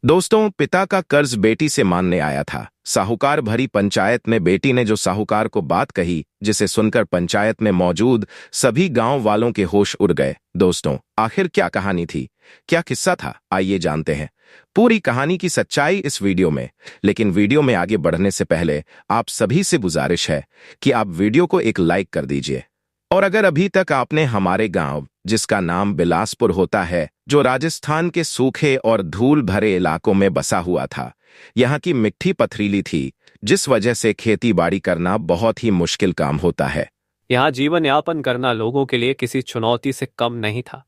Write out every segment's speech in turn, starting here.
दोस्तों, पिता का कर्ज बेटी से मानने आया था। साहूकार भरी पंचायत में बेटी ने जो साहूकार को बात कही, जिसे सुनकर पंचायत में मौजूद सभी गांव वालों के होश उड़ गए। दोस्तों, आखिर क्या कहानी थी, क्या किस्सा था, आइए जानते हैं पूरी कहानी की सच्चाई इस वीडियो में। लेकिन वीडियो में आगे बढ़ने से पहले आप सभी से गुजारिश है कि आप वीडियो को एक लाइक कर दीजिए। और अगर अभी तक आपने हमारे गांव, जिसका नाम बिलासपुर होता है, जो राजस्थान के सूखे और धूल भरे इलाकों में बसा हुआ था, यहाँ की मिट्टी पथरीली थी, जिस वजह से खेती बाड़ी करना बहुत ही मुश्किल काम होता है। यहाँ जीवन यापन करना लोगों के लिए किसी चुनौती से कम नहीं था।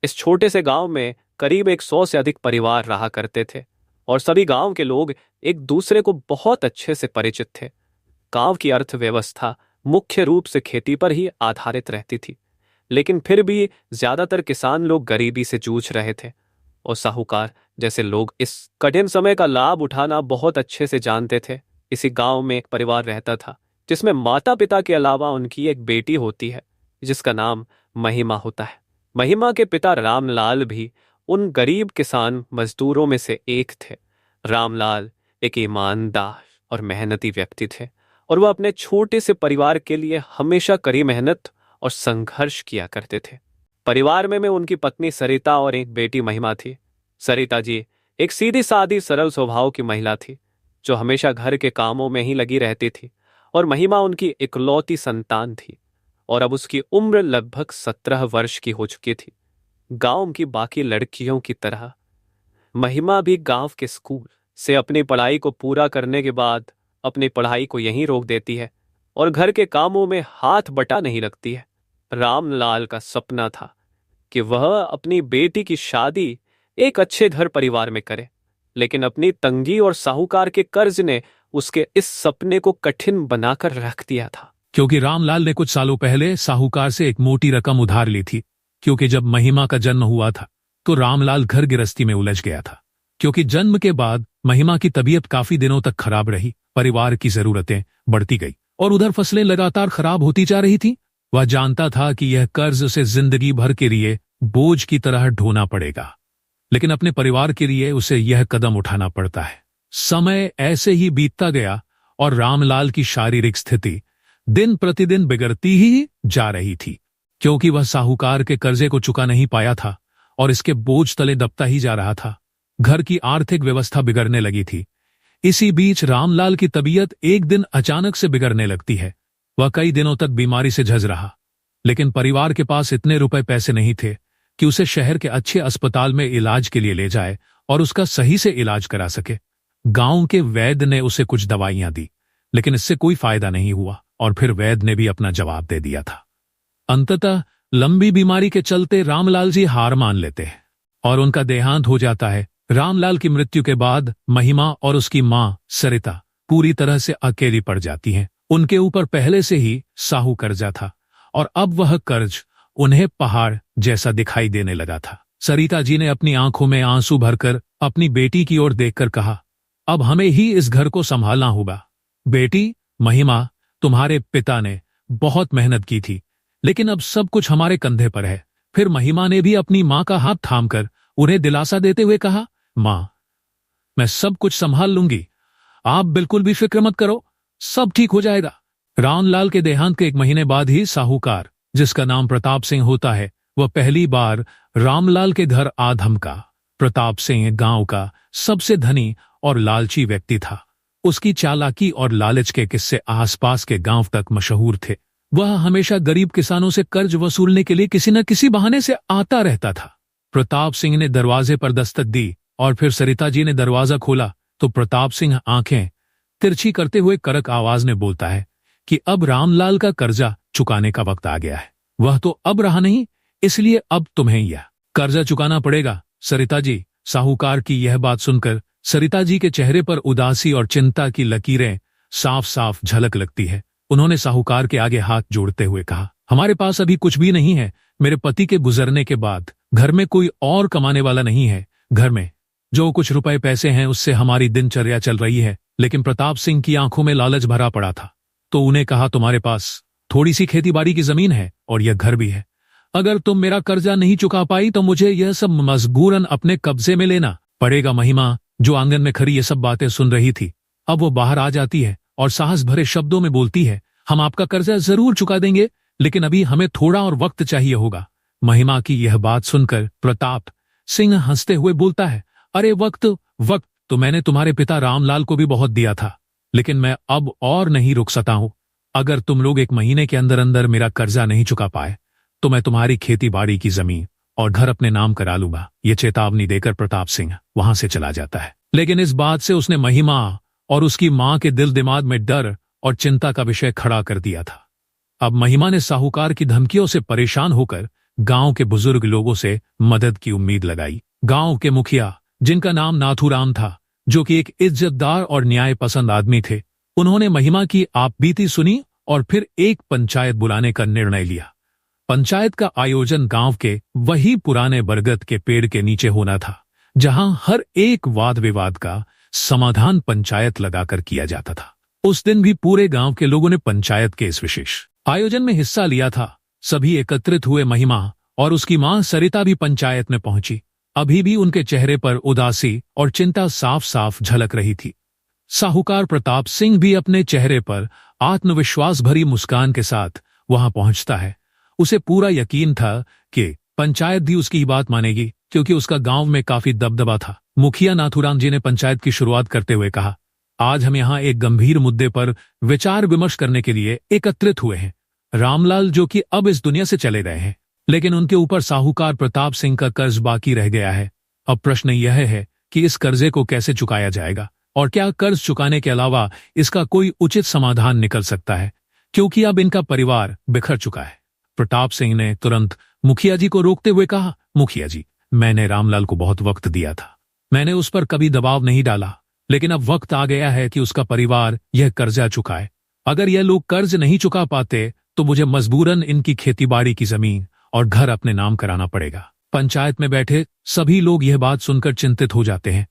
इस छोटे से गांव में करीब 100 से अधिक परिवार रहा करते थे और सभी गांव के लोग एक दूसरे को बहुत अच्छे से परिचित थे। गांव की अर्थव्यवस्था मुख्य रूप से खेती पर ही आधारित रहती थी, लेकिन फिर भी ज्यादातर किसान लोग गरीबी से जूझ रहे थे और साहूकार जैसे लोग इस कठिन समय का लाभ उठाना बहुत अच्छे से जानते थे। इसी गांव में एक परिवार रहता था जिसमें माता पिता के अलावा उनकी एक बेटी होती है, जिसका नाम महिमा होता है। महिमा के पिता रामलाल भी उन गरीब किसान मजदूरों में से एक थे। रामलाल एक ईमानदार और मेहनती व्यक्ति थे और वह अपने छोटे से परिवार के लिए हमेशा कड़ी मेहनत और संघर्ष किया करते थे। परिवार में उनकी पत्नी सरिता और एक बेटी महिमा थी। सरिता जी एक सीधी सादी सरल स्वभाव की महिला थी जो हमेशा घर के कामों में ही लगी रहती थी, और महिमा उनकी इकलौती संतान थी और अब उसकी उम्र लगभग 17 वर्ष की हो चुकी थी। गांव की बाकी लड़कियों की तरह महिमा भी गांव के स्कूल से अपनी पढ़ाई को पूरा करने के बाद अपनी पढ़ाई को यहीं रोक देती है और घर के कामों में हाथ बटा नहीं लगती है। रामलाल का सपना था कि वह अपनी बेटी की शादी एक अच्छे घर परिवार में करे, लेकिन अपनी तंगी और साहूकार के कर्ज ने उसके इस सपने को कठिन बनाकर रख दिया था। क्योंकि रामलाल ने कुछ सालों पहले साहूकार से एक मोटी रकम उधार ली थी। क्योंकि जब महिमा का जन्म हुआ था तो रामलाल घर गृहस्थी में उलझ गया था। क्योंकि जन्म के बाद महिमा की तबीयत काफी दिनों तक खराब रही, परिवार की जरूरतें बढ़ती गई और उधर फसलें लगातार खराब होती जा रही थी। वह जानता था कि यह कर्ज उसे जिंदगी भर के लिए बोझ की तरह ढोना पड़ेगा, लेकिन अपने परिवार के लिए उसे यह कदम उठाना पड़ता है। समय ऐसे ही बीतता गया और रामलाल की शारीरिक स्थिति दिन प्रतिदिन बिगड़ती ही जा रही थी, क्योंकि वह साहूकार के कर्जे को चुका नहीं पाया था और इसके बोझ तले दबता ही जा रहा था। घर की आर्थिक व्यवस्था बिगड़ने लगी थी। इसी बीच रामलाल की तबीयत एक दिन अचानक से बिगड़ने लगती है। वह कई दिनों तक बीमारी से जूझ रहा, लेकिन परिवार के पास इतने रुपए पैसे नहीं थे कि उसे शहर के अच्छे अस्पताल में इलाज के लिए ले जाए और उसका सही से इलाज करा सके। गांव के वैद्य ने उसे कुछ दवाइयां दी, लेकिन इससे कोई फायदा नहीं हुआ और फिर वैद्य ने भी अपना जवाब दे दिया था। अंततः लंबी बीमारी के चलते रामलाल जी हार मान लेते हैं और उनका देहांत हो जाता है। रामलाल की मृत्यु के बाद महिमा और उसकी मां सरिता पूरी तरह से अकेली पड़ जाती हैं। उनके ऊपर पहले से ही साहू कर्जा था और अब वह कर्ज उन्हें पहाड़ जैसा दिखाई देने लगा था। सरिता जी ने अपनी आंखों में आंसू भरकर अपनी बेटी की ओर देखकर कहा, अब हमें ही इस घर को संभालना होगा। बेटी महिमा, तुम्हारे पिता ने बहुत मेहनत की थी, लेकिन अब सब कुछ हमारे कंधे पर है। फिर महिमा ने भी अपनी मां का हाथ थामकर उन्हें दिलासा देते हुए कहा, मां, मैं सब कुछ संभाल लूंगी, आप बिल्कुल भी फिक्र मत करो, सब ठीक हो जाएगा। रामलाल के देहांत के 1 महीने बाद ही साहूकार, जिसका नाम प्रताप सिंह होता है, वह पहली बार रामलाल के घर आ धमका। प्रताप सिंह गांव का सबसे धनी और लालची व्यक्ति था। उसकी चालाकी और लालच के किस्से आसपास के गांव तक मशहूर थे। वह हमेशा गरीब किसानों से कर्ज वसूलने के लिए किसी न किसी बहाने से आता रहता था। प्रताप सिंह ने दरवाजे पर दस्तक दी और फिर सरिता जी ने दरवाजा खोला तो प्रताप सिंह आंखें तिरछी करते हुए कड़क आवाज में बोलता है कि अब रामलाल का कर्जा चुकाने का वक्त आ गया है। वह तो अब रहा नहीं, इसलिए अब तुम्हें यह कर्जा चुकाना पड़ेगा। सरिता जी, साहूकार की यह बात सुनकर सरिता जी के चेहरे पर उदासी और चिंता की लकीरें साफ साफ झलक लगती है। उन्होंने साहूकार के आगे हाथ जोड़ते हुए कहा, हमारे पास अभी कुछ भी नहीं है। मेरे पति के गुजरने के बाद घर में कोई और कमाने वाला नहीं है। घर में जो कुछ रुपए पैसे हैं उससे हमारी दिनचर्या चल रही है। लेकिन प्रताप सिंह की आंखों में लालच भरा पड़ा था, तो उन्हें कहा, तुम्हारे पास थोड़ी सी खेतीबाड़ी की जमीन है और यह घर भी है। अगर तुम मेरा कर्जा नहीं चुका पाई तो मुझे यह सब मजबूरन अपने कब्जे में लेना पड़ेगा। महिमा, जो आंगन में खड़ी ये सब बातें सुन रही थी, अब वो बाहर आ जाती है और साहस भरे शब्दों में बोलती है, हम आपका कर्जा जरूर चुका देंगे, लेकिन अभी हमें थोड़ा और वक्त चाहिए होगा। महिमा की यह बात सुनकर प्रताप सिंह हंसते हुए बोलता है, अरे वक्त वक्त तो मैंने तुम्हारे पिता रामलाल को भी बहुत दिया था, लेकिन मैं अब और नहीं रुक सकता हूं। अगर तुम लोग 1 महीने के अंदर अंदर मेरा कर्जा नहीं चुका पाए तो मैं तुम्हारी खेती बाड़ी की जमीन और घर अपने नाम करा लूंगा। ये चेतावनी देकर प्रताप सिंह वहां से चला जाता है। लेकिन इस बात से उसने महिमा और उसकी मां के दिल दिमाग में डर और चिंता का विषय खड़ा कर दिया था। अब महिमा ने साहूकार की धमकियों से परेशान होकर गांव के बुजुर्ग लोगों से मदद की उम्मीद लगाई। गांव के मुखिया, जिनका नाम नाथूराम था, जो कि एक इज्जतदार और न्याय पसंद आदमी थे, उन्होंने महिमा की आपबीती सुनी और फिर एक पंचायत बुलाने का निर्णय लिया। पंचायत का आयोजन गांव के वही पुराने बरगद के पेड़ के नीचे होना था, जहां हर एक वाद विवाद का समाधान पंचायत लगाकर किया जाता था। उस दिन भी पूरे गांव के लोगों ने पंचायत के इस विशेष आयोजन में हिस्सा लिया था। सभी एकत्रित हुए। महिमा और उसकी मां सरिता भी पंचायत में पहुंची। अभी भी उनके चेहरे पर उदासी और चिंता साफ साफ झलक रही थी। साहूकार प्रताप सिंह भी अपने चेहरे पर आत्मविश्वास भरी मुस्कान के साथ वहां पहुंचता है। उसे पूरा यकीन था कि पंचायत भी उसकी ही बात मानेगी, क्योंकि उसका गांव में काफी दबदबा था। मुखिया नाथूराम जी ने पंचायत की शुरुआत करते हुए कहा, आज हम यहाँ एक गंभीर मुद्दे पर विचार विमर्श करने के लिए एकत्रित हुए हैं। रामलाल, जो कि अब इस दुनिया से चले गए हैं, लेकिन उनके ऊपर साहूकार प्रताप सिंह का कर्ज बाकी रह गया है। अब प्रश्न यह है कि इस कर्जे को कैसे चुकाया जाएगा और क्या कर्ज चुकाने के अलावा इसका कोई उचित समाधान निकल सकता है, क्योंकि अब इनका परिवार बिखर चुका है। प्रताप सिंह ने तुरंत मुखिया जी को रोकते हुए कहा, मुखिया जी, मैंने रामलाल को बहुत वक्त दिया था, मैंने उस पर कभी दबाव नहीं डाला, लेकिन अब वक्त आ गया है कि उसका परिवार यह कर्जा चुकाए। अगर यह लोग कर्ज नहीं चुका पाते तो मुझे मजबूरन इनकी खेतीबाड़ी की जमीन और घर अपने नाम कराना पड़ेगा। पंचायत में बैठे सभी लोग यह बात सुनकर चिंतित हो जाते हैं।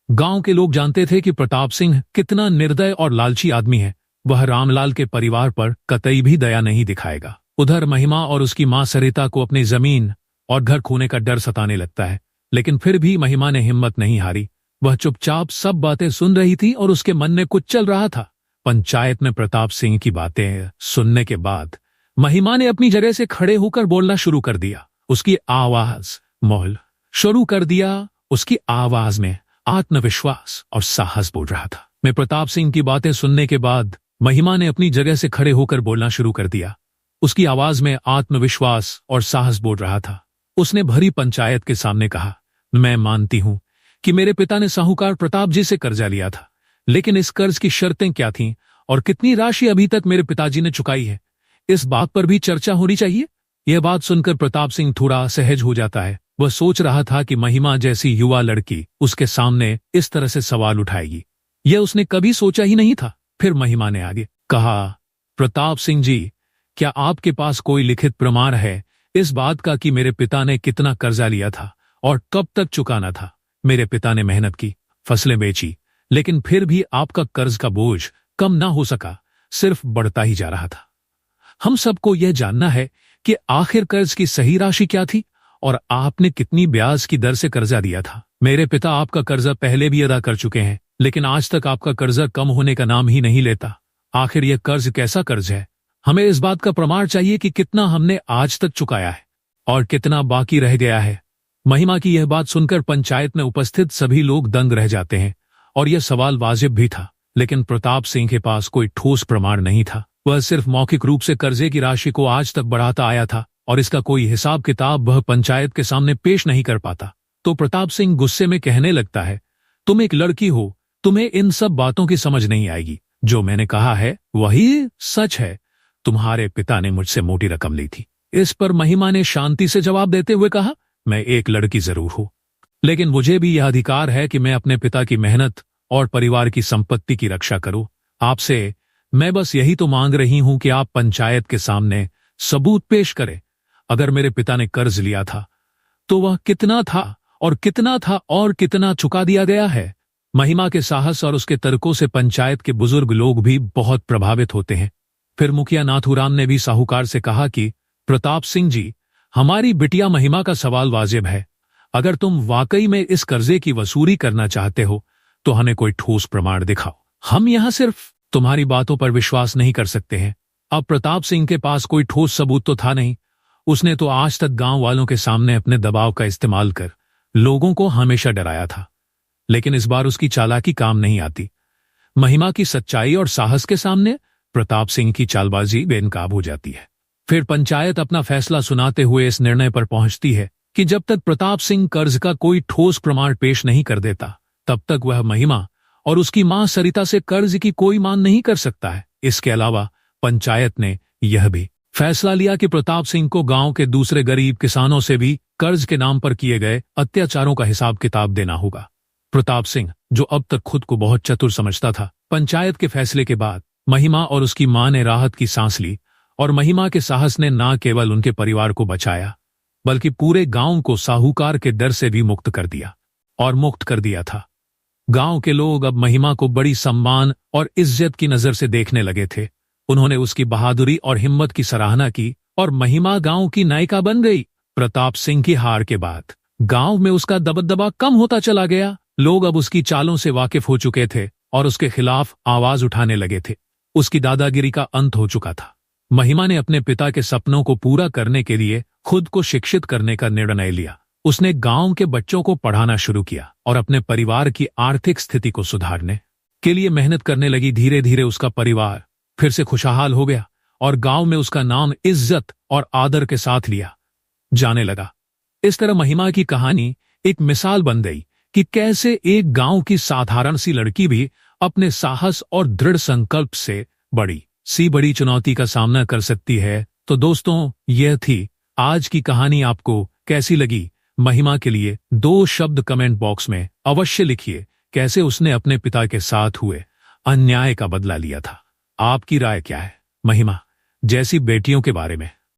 गांव के लोग जानते थे कि प्रताप सिंह कितना निर्दय और लालची आदमी है। वह रामलाल के परिवार पर कतई भी दया नहीं दिखाएगा। उधर महिमा और उसकी मां सरिता को अपनी जमीन और घर खोने का डर सताने लगता है, लेकिन फिर भी महिमा ने हिम्मत नहीं हारी। वह चुपचाप सब बातें सुन रही थी और उसके मन में कुछ चल रहा था। पंचायत में प्रताप सिंह की बातें सुनने के बाद महिमा ने अपनी जगह से खड़े होकर बोलना शुरू कर दिया। उसकी आवाज मौल शुरू कर दिया। उसकी आवाज में आत्मविश्वास और साहस बोल रहा था। मैं प्रताप सिंह की बातें सुनने के बाद महिमा ने अपनी जगह से खड़े होकर बोलना शुरू कर दिया। उसकी आवाज में आत्मविश्वास और साहस बोल रहा था। उसने भरी पंचायत के सामने कहा, मैं मानती हूं कि मेरे पिता ने साहूकार प्रताप जी से कर्जा लिया था, लेकिन इस कर्ज की शर्तें क्या थीं और कितनी राशि अभी तक मेरे पिताजी ने चुकाई है, इस बात पर भी चर्चा होनी चाहिए। यह बात सुनकर प्रताप सिंह थोड़ा सहज हो जाता है। वह सोच रहा था कि महिमा जैसी युवा लड़की उसके सामने इस तरह से सवाल उठाएगी, यह उसने कभी सोचा ही नहीं था। फिर महिमा ने आगे कहा, प्रताप सिंह जी, क्या आपके पास कोई लिखित प्रमाण है इस बात का कि मेरे पिता ने कितना कर्जा लिया था और कब तक चुकाना था? मेरे पिता ने मेहनत की, फसलें बेची, लेकिन फिर भी आपका कर्ज का बोझ कम ना हो सका, सिर्फ बढ़ता ही जा रहा था। हम सबको यह जानना है कि आखिर कर्ज की सही राशि क्या थी और आपने कितनी ब्याज की दर से कर्जा दिया था। मेरे पिता आपका कर्जा पहले भी अदा कर चुके हैं, लेकिन आज तक आपका कर्जा कम होने का नाम ही नहीं लेता। आखिर यह कर्ज कैसा कर्ज है? हमें इस बात का प्रमाण चाहिए कि कितना हमने आज तक चुकाया है और कितना बाकी रह गया है। महिमा की यह बात सुनकर पंचायत में उपस्थित सभी लोग दंग रह जाते हैं और यह सवाल वाजिब भी था, लेकिन प्रताप सिंह के पास कोई ठोस प्रमाण नहीं था। वह सिर्फ मौखिक रूप से कर्जे की राशि को आज तक बढ़ाता आया था और इसका कोई हिसाब किताब वह पंचायत के सामने पेश नहीं कर पाता। तो प्रताप सिंह गुस्से में कहने लगता है, तुम एक लड़की हो, तुम्हें इन सब बातों की समझ नहीं आएगी। जो मैंने कहा है वही सच है। तुम्हारे पिता ने मुझसे मोटी रकम ली थी। इस पर महिमा ने शांति से जवाब देते हुए कहा, मैं एक लड़की जरूर हूं, लेकिन मुझे भी यह अधिकार है कि मैं अपने पिता की मेहनत और परिवार की संपत्ति की रक्षा करूं। आपसे मैं बस यही तो मांग रही हूं कि आप पंचायत के सामने सबूत पेश करें। अगर मेरे पिता ने कर्ज लिया था तो वह कितना था और कितना चुका दिया गया है। महिमा के साहस और उसके तर्कों से पंचायत के बुजुर्ग लोग भी बहुत प्रभावित होते हैं। फिर मुखिया नाथूराम ने भी साहूकार से कहा कि प्रताप सिंह जी, हमारी बिटिया महिमा का सवाल वाजिब है। अगर तुम वाकई में इस कर्जे की वसूली करना चाहते हो तो हमें कोई ठोस प्रमाण दिखाओ। हम यहां सिर्फ तुम्हारी बातों पर विश्वास नहीं कर सकते हैं। अब प्रताप सिंह के पास कोई ठोस सबूत तो था नहीं। उसने तो आज तक गांव वालों के सामने अपने दबाव का इस्तेमाल कर लोगों को हमेशा डराया था, लेकिन इस बार उसकी चालाकी काम नहीं आती। महिमा की सच्चाई और साहस के सामने प्रताप सिंह की चालबाजी बेनकाब हो जाती है। फिर पंचायत अपना फैसला सुनाते हुए इस निर्णय पर पहुंचती है कि जब तक प्रताप सिंह कर्ज का कोई ठोस प्रमाण पेश नहीं कर देता, तब तक वह महिमा और उसकी मां सरिता से कर्ज की कोई मांग नहीं कर सकता है। इसके अलावा पंचायत ने यह भी फैसला लिया कि प्रताप सिंह को गांव के दूसरे गरीब किसानों से भी कर्ज के नाम पर किए गए अत्याचारों का हिसाब किताब देना होगा। प्रताप सिंह, जो अब तक खुद को बहुत चतुर समझता था, पंचायत के फैसले के बाद महिमा और उसकी मां ने राहत की सांस ली, और महिमा के साहस ने न केवल उनके परिवार को बचाया, बल्कि पूरे गांव को साहूकार के डर से भी मुक्त कर दिया था। गांव के लोग अब महिमा को बड़ी सम्मान और इज्जत की नजर से देखने लगे थे। उन्होंने उसकी बहादुरी और हिम्मत की सराहना की और महिमा गांव की नायिका बन गई। प्रताप सिंह की हार के बाद गांव में उसका दबदबा कम होता चला गया। लोग अब उसकी चालों से वाकिफ हो चुके थे और उसके खिलाफ आवाज उठाने लगे थे। उसकी दादागिरी का अंत हो चुका था। महिमा ने अपने पिता के सपनों को पूरा करने के लिए खुद को शिक्षित करने का निर्णय लिया। उसने गांव के बच्चों को पढ़ाना शुरू किया और अपने परिवार की आर्थिक स्थिति को सुधारने के लिए मेहनत करने लगी। धीरे धीरे उसका परिवार फिर से खुशहाल हो गया और गांव में उसका नाम इज्जत और आदर के साथ लिया जाने लगा। इस तरह महिमा की कहानी एक मिसाल बन गई कि कैसे एक गांव की साधारण सी लड़की भी अपने साहस और दृढ़ संकल्प से बड़ी चुनौती का सामना कर सकती है। तो दोस्तों, यह थी आज की कहानी। आपको कैसी लगी? महिमा के लिए 2 शब्द कमेंट बॉक्स में अवश्य लिखिए। कैसे उसने अपने पिता के साथ हुए अन्याय का बदला लिया था। आपकी राय क्या है महिमा जैसी बेटियों के बारे में?